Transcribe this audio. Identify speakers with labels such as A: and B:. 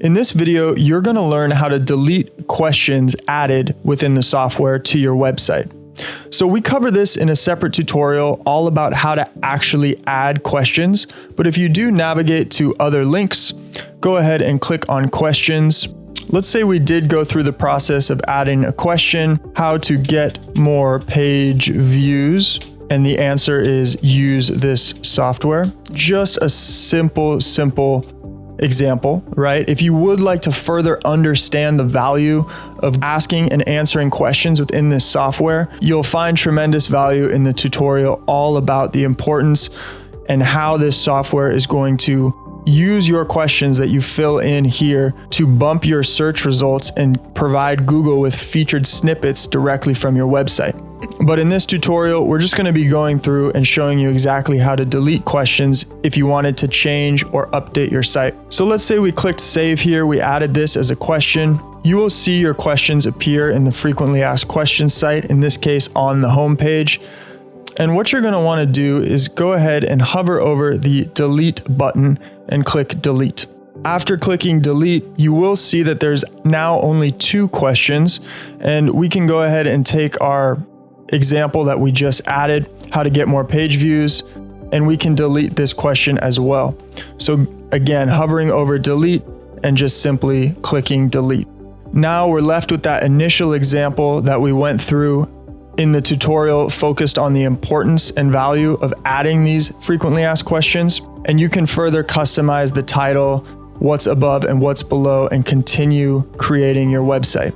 A: In this video, you're going to learn how to delete questions added within the software to your website. So we cover this in a separate tutorial all about how to actually add questions. But if you do navigate to other links, go ahead and click on questions. Let's say we did go through the process of adding a question, how to get more page views. And the answer is use this software. Just a simple example, right? If you would like to further understand the value of asking and answering questions within this software, you'll find tremendous value in the tutorial all about the importance and how this software is going to use your questions that you fill in here to bump your search results and provide Google with featured snippets directly from your website. But in this tutorial, we're just going to be going through and showing you exactly how to delete questions if you wanted to change or update your site. So let's say we clicked save here. We added this as a question. You will see your questions appear in the frequently asked questions site, in this case on the home page. And what you're going to want to do is go ahead and hover over the delete button and click delete. After clicking delete, you will see that there's now only 2 questions, and we can go ahead and take our example that we just added, how to get more page views, and we can delete this question as well. So again, hovering over delete and just simply clicking delete. Now we're left with that initial example that we went through in the tutorial focused on the importance and value of adding these frequently asked questions. And you can further customize the title, what's above and what's below, and continue creating your website.